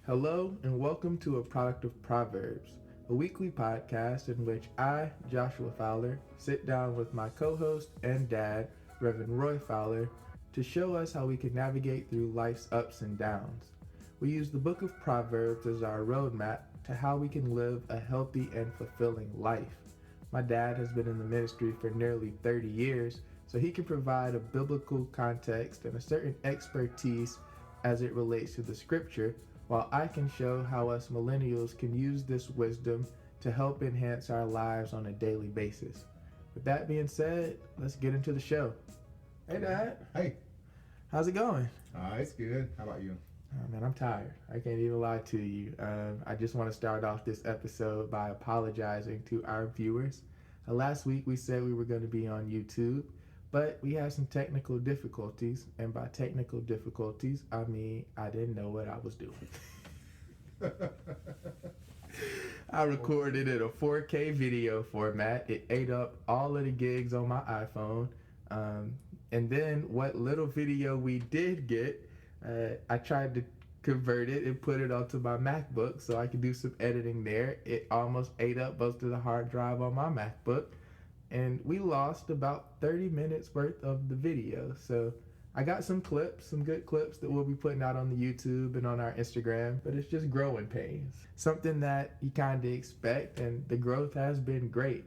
Hello and welcome to A Product of Proverbs, a weekly podcast in which I, Joshua Fowler, sit down with my co-host and dad, Reverend Roy Fowler, to show us how we can navigate through life's ups and downs. We use the book of Proverbs as our roadmap to how we can live a healthy and fulfilling life. My dad has been in the ministry for nearly 30 years, so he can provide a biblical context and a certain expertise as it relates to the scripture, while I can show how us millennials can use this wisdom to help enhance our lives on a daily basis. With that being said, let's get into the show. Hey, Dad. Hey. How's it going? It's good. How about you? Oh, man, I'm tired. I can't even lie to you. I just want to start off this episode by apologizing to our viewers. Last week we said we were going to be on YouTube, but we had some technical difficulties, and by technical difficulties, I mean I didn't know what I was doing. I recorded in a 4K video format. It ate up all of the gigs on my iPhone. And then what little video we did get, I tried to convert it and put it onto my MacBook so I could do some editing there. It almost ate up most of the hard drive on my MacBook. And we lost about 30 minutes worth of the video. So I got some clips, some good clips that we'll be putting out on the YouTube and on our Instagram, but it's just growing pains. Something that you kind of expect, and the growth has been great.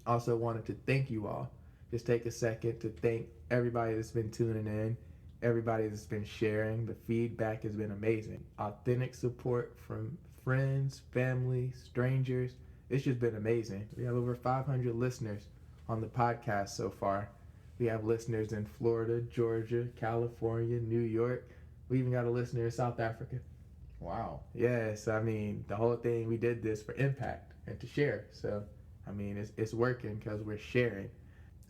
Also wanted to thank you all. Just take a second to thank everybody that's been tuning in, everybody that's been sharing. The feedback has been amazing. Authentic support from friends, family, strangers. It's just been amazing. We have over 500 listeners on the podcast so far. We have listeners in Florida, Georgia, California, New York. We even got a listener in South Africa. Wow. Yes, I mean, the whole thing, we did this for impact and to share. So, I mean, it's working because we're sharing.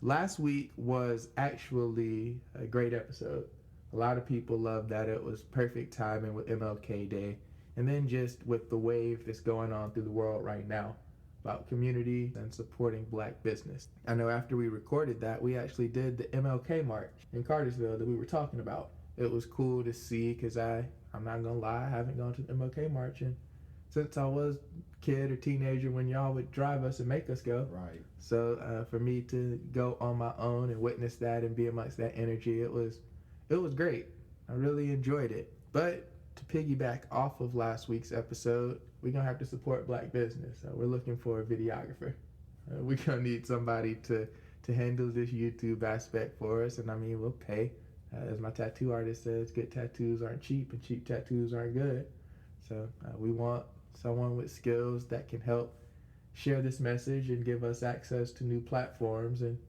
Last week was actually a great episode. A lot of people loved that. It was perfect timing with MLK Day. And then just with the wave that's going on through the world right now about community and supporting black business. I know after we recorded that, we actually did the MLK March in Cartersville that we were talking about. It was cool to see because I'm not going to lie, I haven't gone to the MLK March since I was a kid or teenager when y'all would drive us and make us go. Right. So for me to go on my own and witness that and be amongst that energy, it was great. I really enjoyed it. But to piggyback off of last week's episode, we're going to have to support black business. We're looking for a videographer. We're going to need somebody to handle this YouTube aspect for us. And I mean, we'll pay. As my tattoo artist says, good tattoos aren't cheap and cheap tattoos aren't good. So we want someone with skills that can help share this message and give us access to new platforms and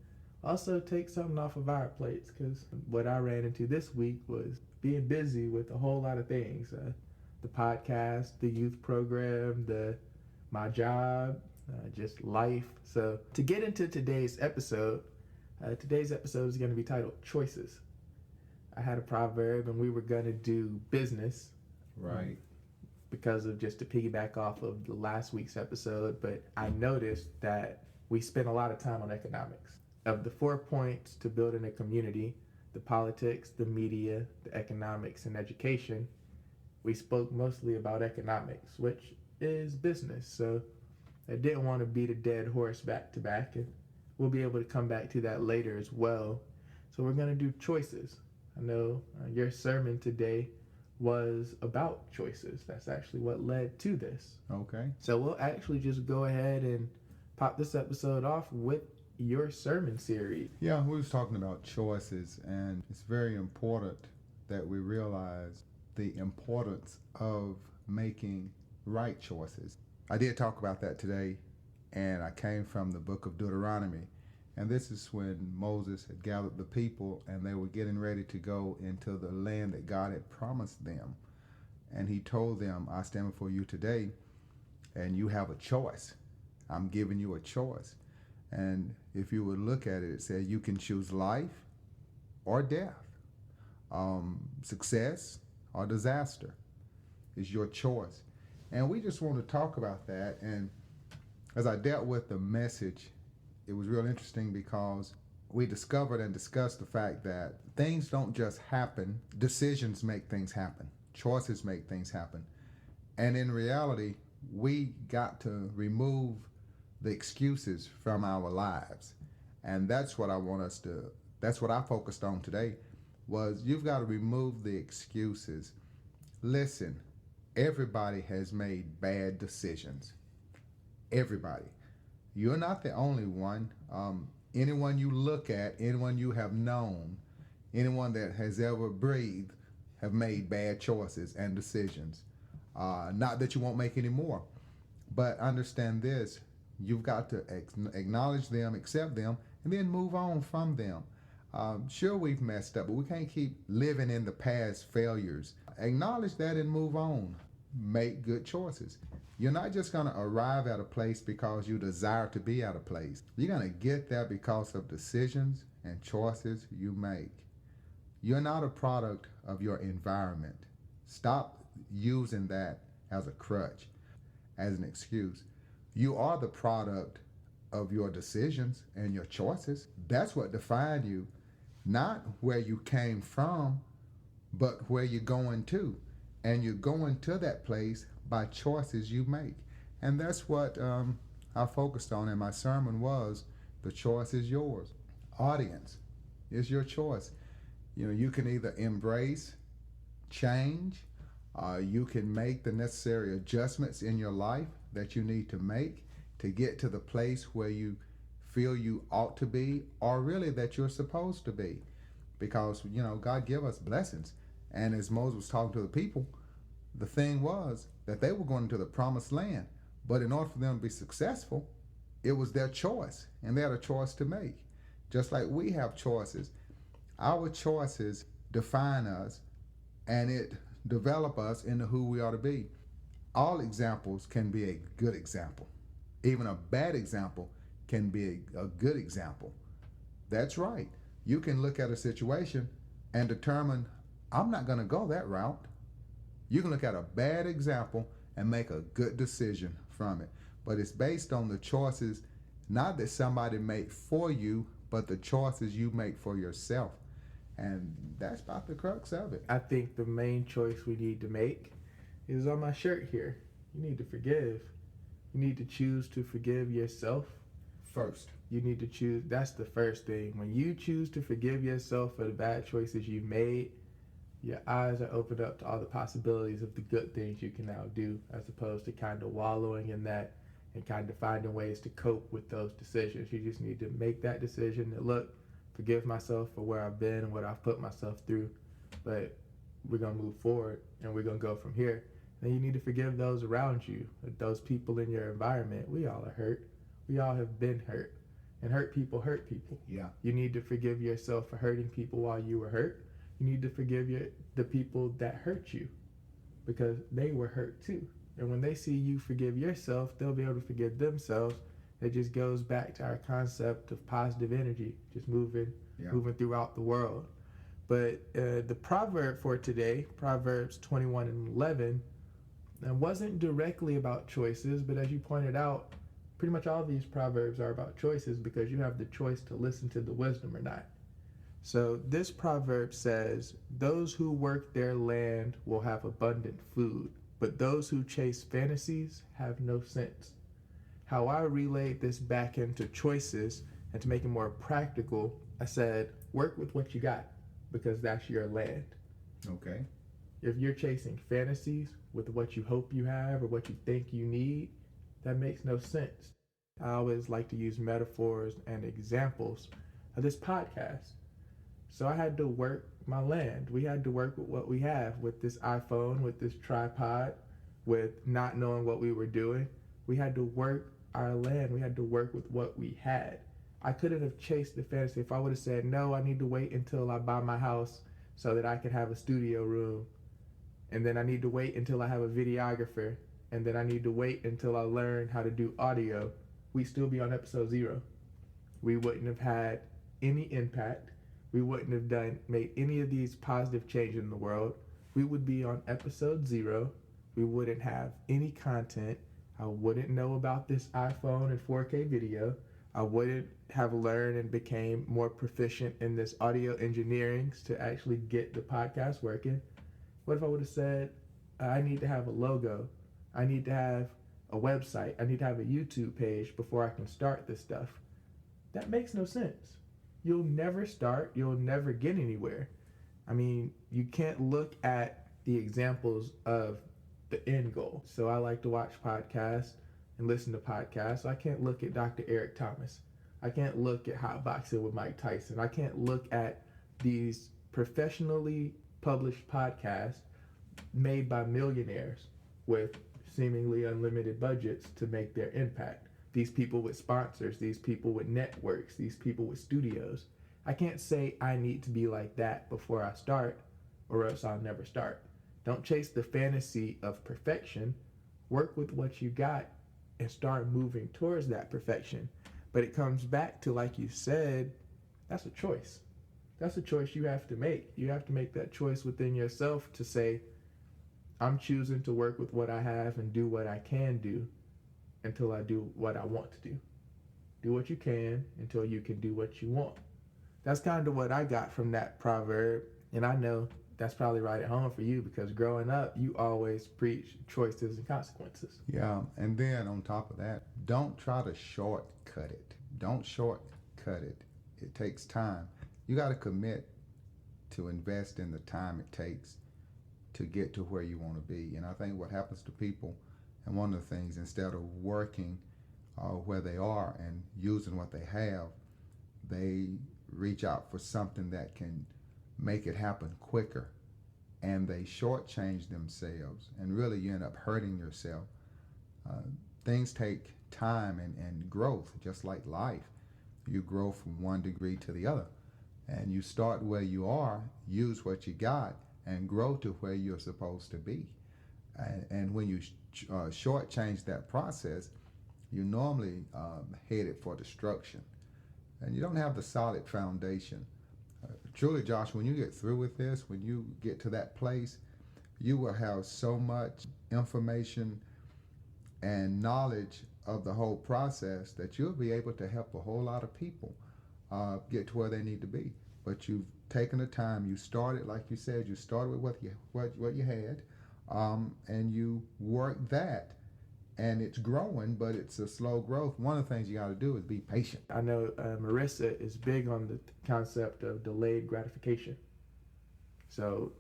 also take something off of our plates, because what I ran into this week was being busy with a whole lot of things. The podcast, the youth program, my job, just life. So to get into today's episode is going to be titled Choices. I had a proverb and we were going to do business. Right. Because of just to piggyback off of the last week's episode, but I noticed that we spent a lot of time on economics. Of the 4 points to building a community, the politics, the media, the economics, and education, we spoke mostly about economics, which is business. So I didn't want to beat a dead horse back to back, and we'll be able to come back to that later as well. So we're going to do choices. I know your sermon today was about choices. That's actually what led to this. Okay. So we'll actually just go ahead and pop this episode off with your sermon series. Yeah, we was talking about choices, and it's very important that we realize the importance of making right choices. I did talk about that today, and I came from the book of Deuteronomy. And this is when Moses had gathered the people and they were getting ready to go into the land that God had promised them. And he told them, I stand before you today and you have a choice. I'm giving you a choice. And if you would look at it, it said you can choose life or death, success or disaster. Is your choice. And we just want to talk about that. And as I dealt with the message, it was real interesting because we discovered and discussed the fact that things don't just happen, decisions make things happen. Choices make things happen. And in reality, we got to remove the excuses from our lives. And that's what that's what I focused on today, was you've got to remove the excuses. Listen, everybody has made bad decisions. Everybody. You're not the only one. Anyone you look at, anyone you have known, anyone that has ever breathed, have made bad choices and decisions. Not that you won't make any more, but understand this: you've got to acknowledge them, accept them, and then move on from them. Sure, we've messed up, but we can't keep living in the past failures. Acknowledge that and move on. Make good choices. You're not just going to arrive at a place because you desire to be at a place. You're going to get there because of decisions and choices you make. You're not a product of your environment. Stop using that as a crutch, as an excuse. You are the product of your decisions and your choices. That's what define you, not where you came from, but where you're going to. And you're going to that place by choices you make. And that's what I focused on in my sermon, was the choice is yours. Audience, it's your choice. You can either embrace change, you can make the necessary adjustments in your life that you need to make to get to the place where you feel you ought to be, or really that you're supposed to be. Because, God give us blessings. And as Moses was talking to the people, the thing was that they were going to the promised land. But in order for them to be successful, it was their choice. And they had a choice to make. Just like we have choices. Our choices define us, and it develop us into who we ought to be. All examples can be a good example. Even a bad example can be a good example. That's right. You can look at a situation and determine, I'm not going to go that route. You can look at a bad example and make a good decision from it. But it's based on the choices, not that somebody made for you, but the choices you make for yourself. And that's about the crux of it. I think the main choice we need to make is on my shirt here. You need to forgive. You need to choose to forgive yourself First. You need to choose. That's the first thing. When you choose to forgive yourself for the bad choices you've made, your eyes are opened up to all the possibilities of the good things you can now do, as opposed to kind of wallowing in that and kind of finding ways to cope with those decisions. You just need to make that decision that, look, forgive myself for where I've been and what I've put myself through, but we're going to move forward and we're going to go from here. Then you need to forgive those around you, those people in your environment. We all are hurt. We all have been hurt. And hurt people hurt people. Yeah. You need to forgive yourself for hurting people while you were hurt. You need to forgive the people that hurt you, because they were hurt too. And when they see you forgive yourself, they'll be able to forgive themselves. It just goes back to our concept of positive energy, just moving throughout the world. But the proverb for today, Proverbs 21:11, wasn't directly about choices, but as you pointed out, pretty much all these proverbs are about choices, because you have the choice to listen to the wisdom or not. So this proverb says, those who work their land will have abundant food, but those who chase fantasies have no sense. How I relayed this back into choices and to make it more practical, I said, work with what you got, because that's your land. Okay. If you're chasing fantasies with what you hope you have or what you think you need, that makes no sense. I always like to use metaphors and examples of this podcast. So I had to work my land. We had to work with what we have, with this iPhone, with this tripod, with not knowing what we were doing. We had to work our land. We had to work with what we had. I couldn't have chased the fantasy if I would have said, no, I need to wait until I buy my house so that I can have a studio room. And then I need to wait until I have a videographer. And then I need to wait until I learn how to do audio. We'd still be on episode 0. We wouldn't have had any impact. We wouldn't have made any of these positive changes in the world. We would be on episode 0. We wouldn't have any content. I wouldn't know about this iPhone and 4K video. I wouldn't have learned and became more proficient in this audio engineering to actually get the podcast working. What if I would have said, I need to have a logo, I need to have a website, I need to have a YouTube page before I can start this stuff? That makes no sense. You'll never start, you'll never get anywhere. I mean, you can't look at the examples of the end goal. So I like to watch podcasts and listen to podcasts. So I can't look at Dr. Eric Thomas. I can't look at Hot Boxing with Mike Tyson. I can't look at these professionally published podcasts made by millionaires with seemingly unlimited budgets to make their impact. These people with sponsors, these people with networks, these people with studios. I can't say I need to be like that before I start, or else I'll never start. Don't chase the fantasy of perfection. Work with what you got and start moving towards that perfection. But it comes back to, like you said, that's a choice. That's a choice you have to make. You have to make that choice within yourself to say, I'm choosing to work with what I have and do what I can do until I do what I want to do. Do what you can until you can do what you want. That's kind of what I got from that proverb. And I know that's probably right at home for you, because growing up, you always preach choices and consequences. Yeah, and then on top of that, don't try to shortcut it. Don't shortcut it. It takes time. You got to commit to invest in the time it takes to get to where you want to be. And I think what happens to people, and one of the things, instead of working where they are and using what they have, they reach out for something that can make it happen quicker, and they shortchange themselves, and really you end up hurting yourself. Things take time and growth, just like life. You grow from one degree to the other, and you start where you are, use what you got, and grow to where you're supposed to be. And when you shortchange that process, you normally headed for destruction, and you don't have the solid foundation. Truly, Josh, when you get through with this, when you get to that place, you will have so much information and knowledge of the whole process that you'll be able to help a whole lot of people get to where they need to be. But you've taken the time, you started, like you said, you started with what you had, and you worked that, and it's growing, but it's a slow growth. One of the things you got to do is be patient. I know Marissa is big on the concept of delayed gratification. So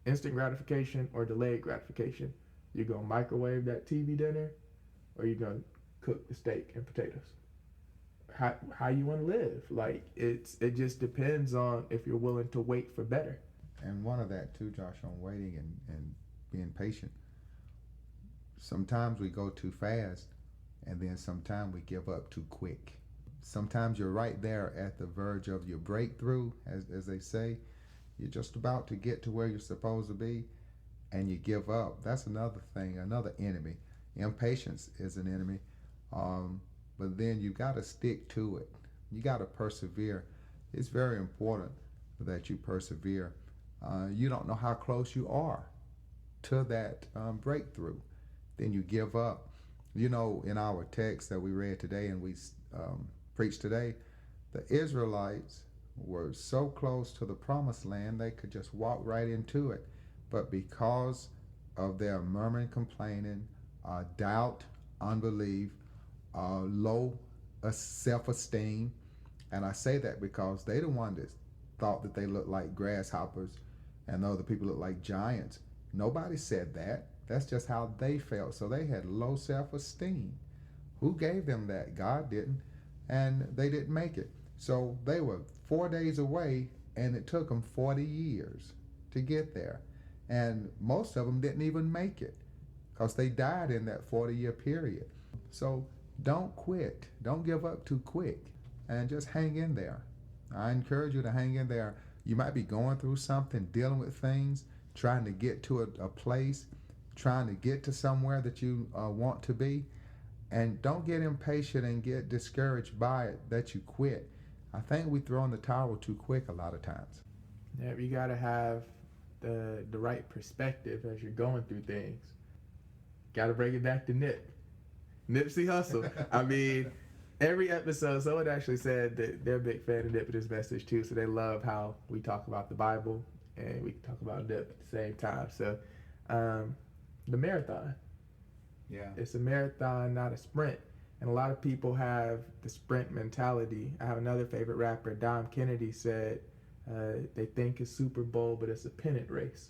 instant gratification or delayed gratification. You're going to microwave that TV dinner, or you're going to cook the steak and potatoes. How you want to live. Like, it just depends on if you're willing to wait for better. And one of that too, Josh, on waiting and being patient. Sometimes we go too fast, and then sometimes we give up too quick. Sometimes you're right there at the verge of your breakthrough, as they say. You're just about to get to where you're supposed to be, and you give up. That's another thing, another enemy. Impatience is an enemy, but then you got to stick to it. You got to persevere. It's very important that you persevere. You don't know how close you are to that breakthrough. Then you give up. You know, in our text that we read today and we preached today, the Israelites were so close to the promised land they could just walk right into it. But because of their murmuring, complaining, doubt, unbelief, low self-esteem, and I say that because they the one that thought that they looked like grasshoppers and other people looked like giants. Nobody said that. That's just how they felt. So they had low self-esteem. Who gave them that? God didn't. And they didn't make it. So they were 4 days away, and it took them 40 years to get there. And most of them didn't even make it because they died in that 40-year period. So don't quit. Don't give up too quick, and just hang in there. I encourage you to hang in there. You might be going through something, dealing with things, trying to get to a place, trying to get to somewhere that you want to be. And don't get impatient and get discouraged by it that you quit. I think we throw in the towel too quick a lot of times. Yeah, you got to have the right perspective as you're going through things. Got to bring it back to Nip. Nipsey Hussle. I mean, every episode, someone actually said that they're a big fan of Nip and his message too, so they love how we talk about the Bible and we can talk about depth at the same time. So, the marathon. Yeah. It's a marathon, not a sprint. And a lot of people have the sprint mentality. I have another favorite rapper, Dom Kennedy, said they think it's Super Bowl, but it's a pennant race.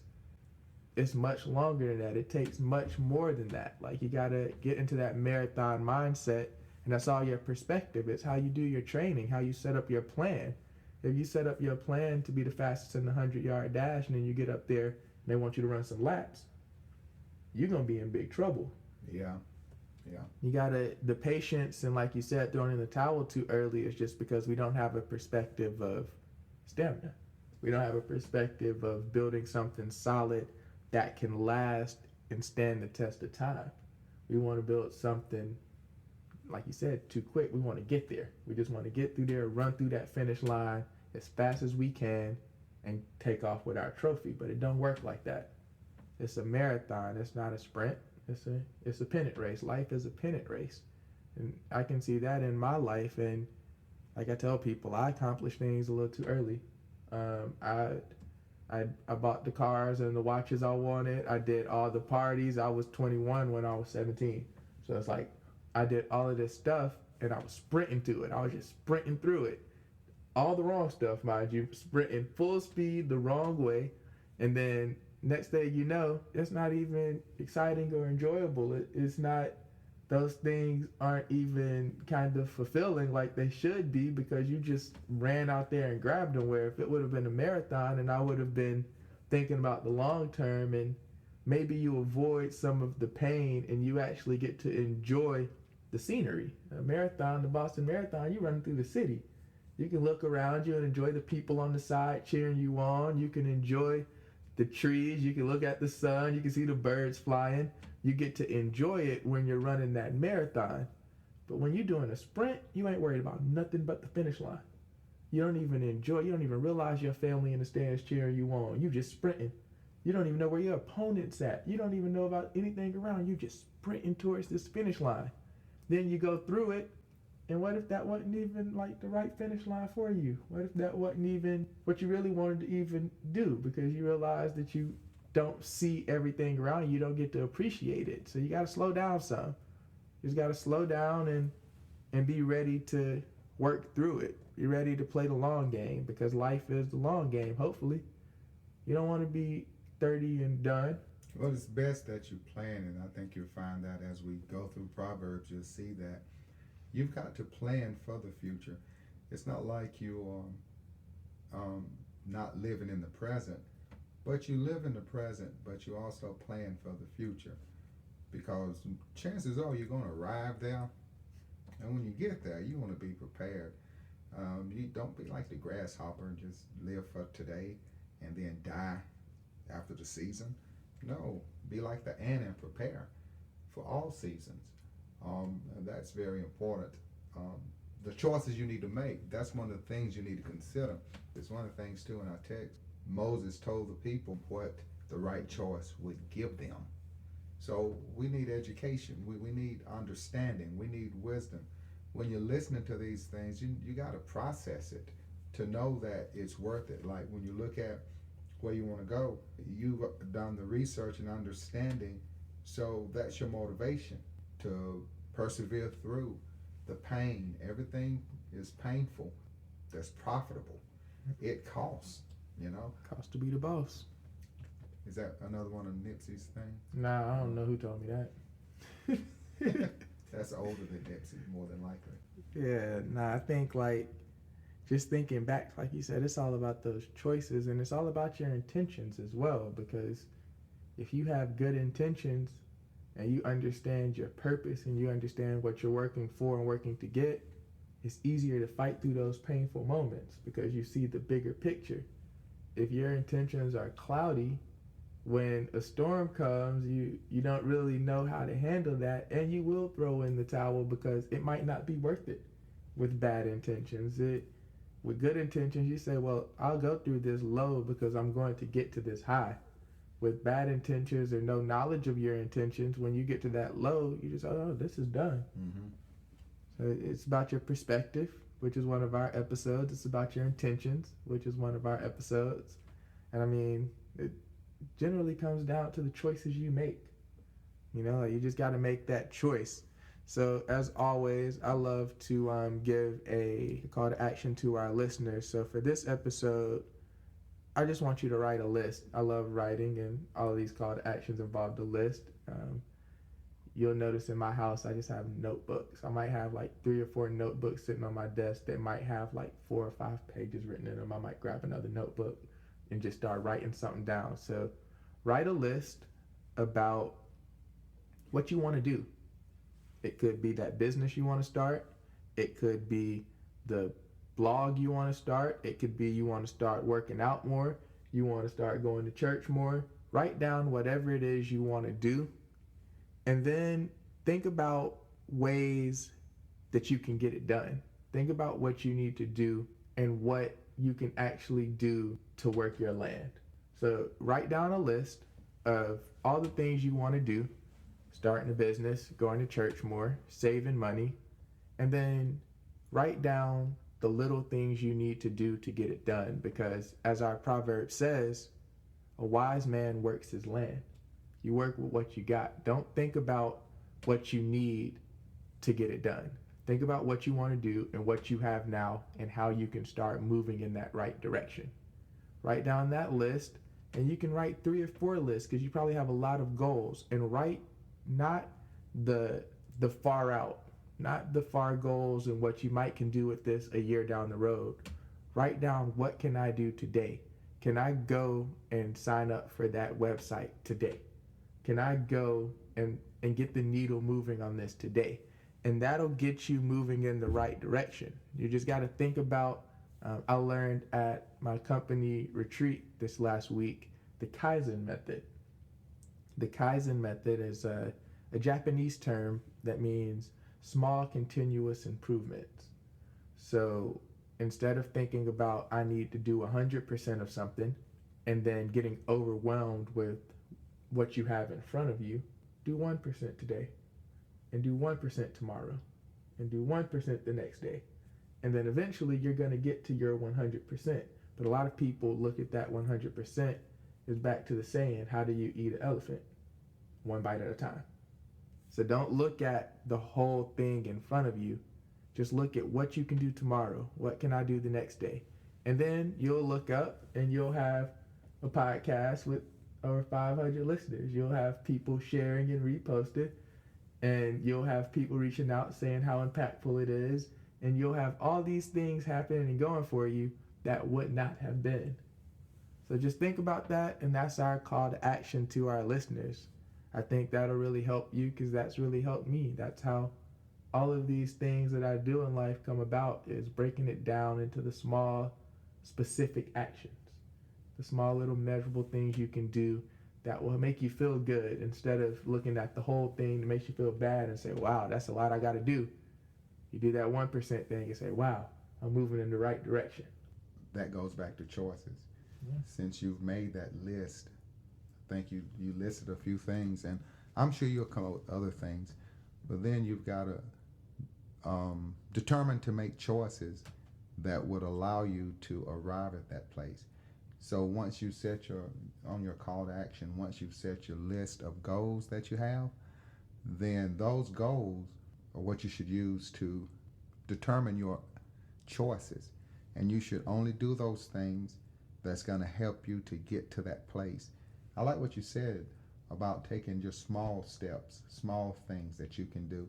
It's much longer than that. It takes much more than that. Like, you got to get into that marathon mindset, and that's all your perspective. It's how you do your training, how you set up your plan. If you set up your plan to be the fastest in the 100-yard dash, and then you get up there and they want you to run some laps, you're going to be in big trouble. Yeah. Yeah. You gotta, the patience, and like you said, throwing in the towel too early is just because we don't have a perspective of stamina. We don't have a perspective of building something solid that can last and stand the test of time. We want to build something, like you said, too quick. We want to get there. We just want to get through there, run through that finish line as fast as we can, and take off with our trophy. But it don't work like that. It's a marathon. It's not a sprint. It's a pennant race. Life is a pennant race. And I can see that in my life. And like I tell people, I accomplish things a little too early. I bought the cars and the watches I wanted. I did all the parties. I was 21 when I was 17. So it's like I did all of this stuff and I was sprinting through it. I was just sprinting through it. All the wrong stuff, mind you. Sprinting full speed the wrong way. And then next thing you know, it's not even exciting or enjoyable. It's not, those things aren't even kind of fulfilling like they should be, because you just ran out there and grabbed them. Where if it would have been a marathon and I would have been thinking about the long term, and maybe you avoid some of the pain and you actually get to enjoy the scenery. A marathon, the Boston Marathon, you run through the city. You can look around you and enjoy the people on the side cheering you on. You can enjoy the trees, you can look at the sun, you can see the birds flying. You get to enjoy it when you're running that marathon. But when you're doing a sprint, you ain't worried about nothing but the finish line. You don't even enjoy, you don't even realize your family in the stands cheering you on. You just sprinting. You don't even know where your opponent's at. You don't even know about anything around. You just sprinting towards this finish line. Then you go through it, and what if that wasn't even like the right finish line for you? What if that wasn't even what you really wanted to even do? Because you realize that you don't see everything around you. You don't get to appreciate it. So you got to slow down some. You just got to slow down and be ready to work through it. Be ready to play the long game, because life is the long game, hopefully. You don't want to be 30 and done. Well, it's best that you plan, and I think you'll find that as we go through Proverbs, you'll see that you've got to plan for the future. It's not like you are not living in the present, but you live in the present, but you also plan for the future. Because chances are you're going to arrive there, and when you get there, you want to be prepared. You don't be like the grasshopper and just live for today and then die after the season. No, be like the ant and prepare for all seasons. And that's very important. The choices you need to make, that's one of the things you need to consider. It's one of the things too in our text. Moses told the people what the right choice would give them. So we need education. We need understanding. We need wisdom. When you're listening to these things, you got to process it to know that it's worth it. Like when you look at where you want to go, you've done the research and understanding, so that's your motivation to persevere through the pain. Everything is painful. That's profitable. It costs, Costs to be the boss. Is that another one of Nipsey's things? Nah, I don't know who told me that. That's older than Nipsey, more than likely. Yeah, nah, I think like, just thinking back, like you said, it's all about those choices, and it's all about your intentions as well, because if you have good intentions and you understand your purpose and you understand what you're working for and working to get, it's easier to fight through those painful moments because you see the bigger picture. If your intentions are cloudy, when a storm comes, you don't really know how to handle that, and you will throw in the towel because it might not be worth it with bad intentions. With good intentions, you say, well, I'll go through this low because I'm going to get to this high. With bad intentions or no knowledge of your intentions, when you get to that low, you just, oh, this is done. Mm-hmm. So it's about your perspective, which is one of our episodes. It's about your intentions, which is one of our episodes. And I mean, it generally comes down to the choices you make. Like you just got to make that choice. So as always, I love to give a call to action to our listeners. So for this episode, I just want you to write a list. I love writing, and all of these call to actions involve a list. You'll notice in my house, I just have notebooks. I might have like 3 or 4 notebooks sitting on my desk that might have like 4 or 5 pages written in them. I might grab another notebook and just start writing something down. So write a list about what you want to do. It could be that business you want to start. It could be the blog you want to start. It could be you want to start working out more. You want to start going to church more. Write down whatever it is you want to do. And then think about ways that you can get it done. Think about what you need to do and what you can actually do to work your land. So write down a list of all the things you want to do. Starting a business, going to church more, saving money, and then write down the little things you need to do to get it done. Because as our proverb says, a wise man works his land. You work with what you got. Don't think about what you need to get it done. Think about what you want to do and what you have now and how you can start moving in that right direction. Write down that list, and you can write 3 or 4 lists because you probably have a lot of goals, and write not the far out, not the far goals and what you might can do with this a year down the road. Write down, what can I do today? Can I go and sign up for that website today? Can I go and get the needle moving on this today? And that'll get you moving in the right direction. You just got to think about, I learned at my company retreat this last week, the Kaizen Method. The Kaizen Method is a Japanese term that means small continuous improvements. So instead of thinking about I need to do 100% of something and then getting overwhelmed with what you have in front of you, do 1% today, and do 1% tomorrow, and do 1% the next day. And then eventually you're going to get to your 100%. But a lot of people look at that 100% is back to the saying, how do you eat an elephant? 1 bite at a time. So don't look at the whole thing in front of you. Just look at what you can do tomorrow. What can I do the next day? And then you'll look up and you'll have a podcast with over 500 listeners. You'll have people sharing and reposting, and you'll have people reaching out saying how impactful it is. And you'll have all these things happening and going for you that would not have been. So just think about that, and that's our call to action to our listeners. I think that'll really help you because that's really helped me. That's how all of these things that I do in life come about, is breaking it down into the small, specific actions, the small little measurable things you can do that will make you feel good instead of looking at the whole thing that makes you feel bad and say, wow, that's a lot I got to do. You do that 1% thing and say, wow, I'm moving in the right direction. That goes back to choices. Yeah. Since you've made that list, I think you listed a few things, and I'm sure you'll come up with other things, but then you've got to determine to make choices that would allow you to arrive at that place. So once you set on your call to action, once you've set your list of goals that you have, then those goals are what you should use to determine your choices. And you should only do those things that's going to help you to get to that place. I like what you said about taking just small steps, small things that you can do.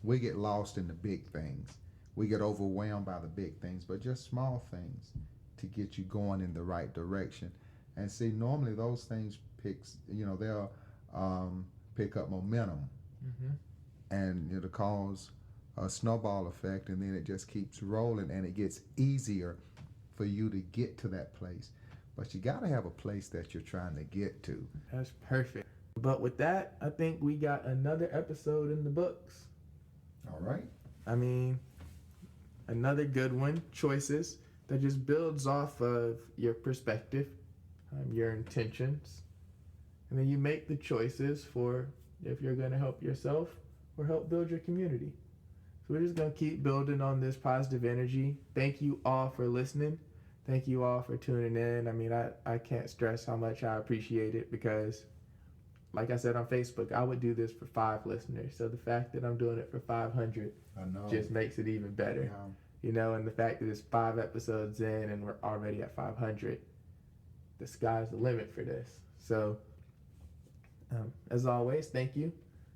We get lost in the big things. We get overwhelmed by the big things, but just small things to get you going in the right direction. And see, normally those things they'll pick up momentum, and it'll cause a snowball effect, and then it just keeps rolling, and it gets easier for you to get to that place. But you got to have a place that you're trying to get to. That's perfect. But with that, I think we got another episode in the books. All right. I mean, another good one, choices, that just builds off of your perspective, your intentions, and then you make the choices for if you're going to help yourself or help build your community. So we're just going to keep building on this positive energy. Thank you all for listening. Thank you all for tuning in. I mean, I can't stress how much I appreciate it because, like I said on Facebook, I would do this for 5 listeners. So the fact that I'm doing it for 500 just makes it even better. Yeah. You know, and the fact that it's 5 episodes in and we're already at 500, the sky's the limit for this. So, as always, thank you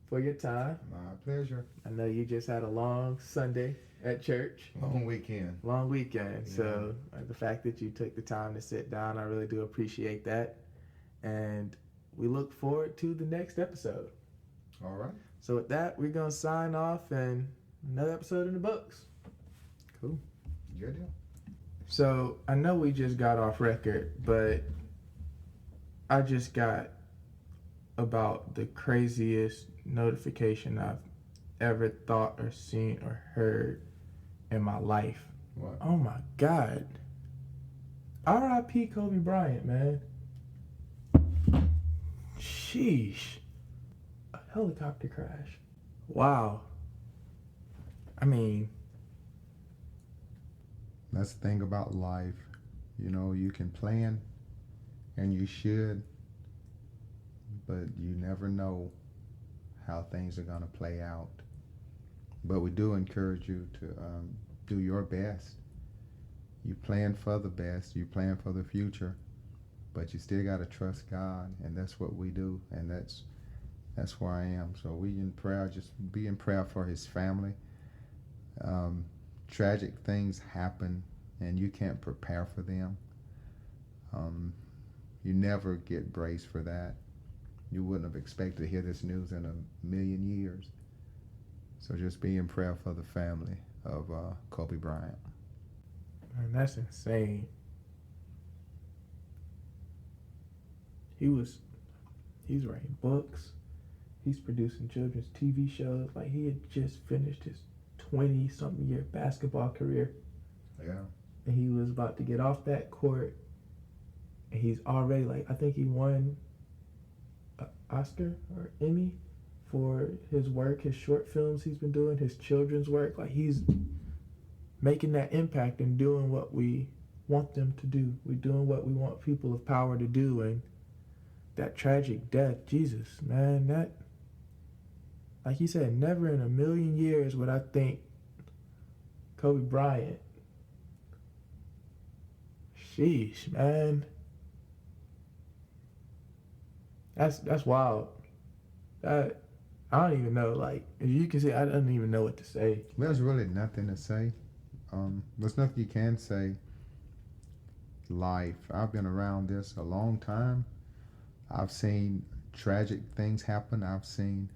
for your time. My pleasure. I know you just had a long Sunday at church. Long weekend. Yeah. So the fact that you took the time to sit down, I really do appreciate that. And we look forward to the next episode. All right. So with that, we're going to sign off and another episode in the books. Cool. Good deal. So I know we just got off record, but I just got about the craziest notification I've ever thought or seen or heard in my life. What? Oh my God. R.I.P. Kobe Bryant, man. Sheesh. A helicopter crash. Wow. I mean, that's the thing about life. You know, you can plan, and you should, but you never know how things are going to play out. But we do encourage you to do your best. You plan for the best, you plan for the future, but you still got to trust God, and that's what we do, and that's where I am. So we in prayer, just be in prayer for his family. Tragic things happen, and you can't prepare for them. You never get braced for that. You wouldn't have expected to hear this news in a million years. So just be in prayer for the family of Kobe Bryant. Man, that's insane. He's writing books. He's producing children's TV shows. Like, he had just finished his 20-something year basketball career. Yeah. And he was about to get off that court. And he's already, like, I think he won an Oscar or Emmy for his work, his short films he's been doing, his children's work. Like, he's making that impact and doing what we want them to do. We're doing what we want people of power to do. And that tragic death, Jesus, man, that, like you said, never in a million years would I think Kobe Bryant. Sheesh, man. That's wild. I don't even know, like, as you can see, I don't even know what to say. There's really nothing to say. There's nothing you can say. Life. I've been around this a long time. I've seen tragic things happen. I've seen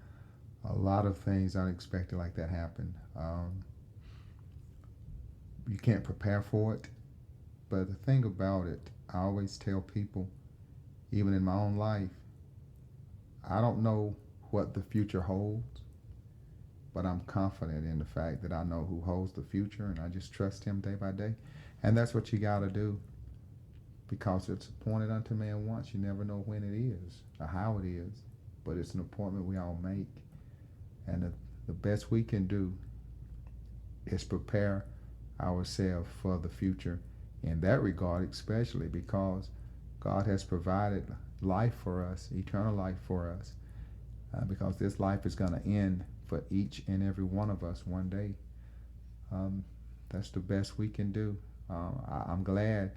a lot of things unexpected like that happen. You can't prepare for it. But the thing about it, I always tell people, even in my own life, I don't know what the future holds, but I'm confident in the fact that I know who holds the future, and I just trust him day by day. And that's what you got to do, because it's appointed unto man once. You never know when it is or how it is, but it's an appointment we all make. And the best we can do is prepare ourselves for the future in that regard, especially because God has provided life for us, eternal life for us, because this life is going to end for each and every one of us one day. That's the best we can do. I'm glad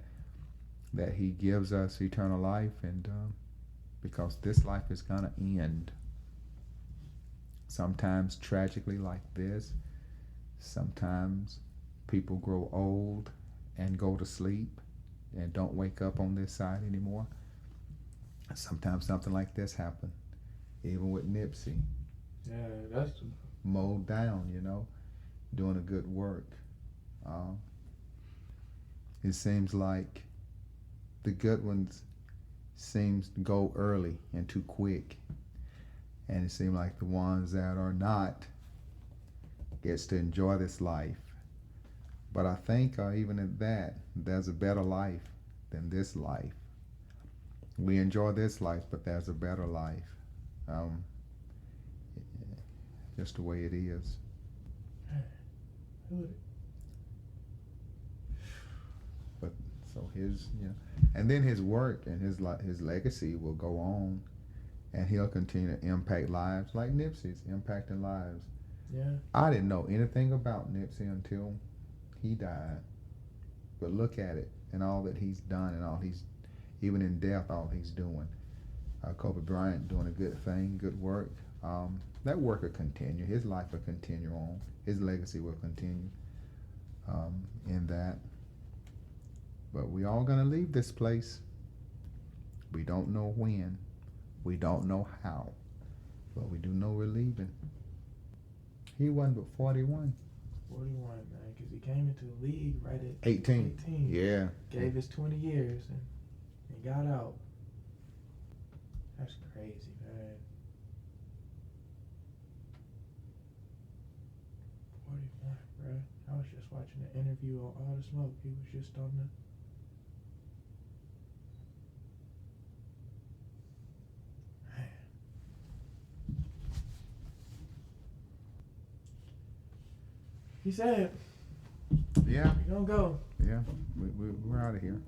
that he gives us eternal life, and because this life is going to end. Sometimes tragically like this. Sometimes people grow old and go to sleep and don't wake up on this side anymore. Sometimes something like this happens. Even with Nipsey. Yeah, that's mowed down, doing a good work. It seems like the good ones seems to go early and too quick. And it seems like the ones that are not gets to enjoy this life. But I think even at that, there's a better life than this life. We enjoy this life, but there's a better life. Just the way it is. But so his, and then his work and his legacy will go on, and he'll continue to impact lives like Nipsey's impacting lives. Yeah. I didn't know anything about Nipsey until he died, but look at it and all that he's done and all even in death, all he's doing. Kobe Bryant doing a good thing, good work. That work will continue. His life will continue on. His legacy will continue in that. But we all gonna leave this place. We don't know when. We don't know how. But we do know we're leaving. He wasn't but 41. 41, man, because he came into the league right at 18. Yeah. Gave his 20 years and got out. That's crazy, man. 41, bro. I was just watching an interview on All the Smoke. He was just on the. Man. He said, Yeah. "We gonna go." Yeah. We're out of here.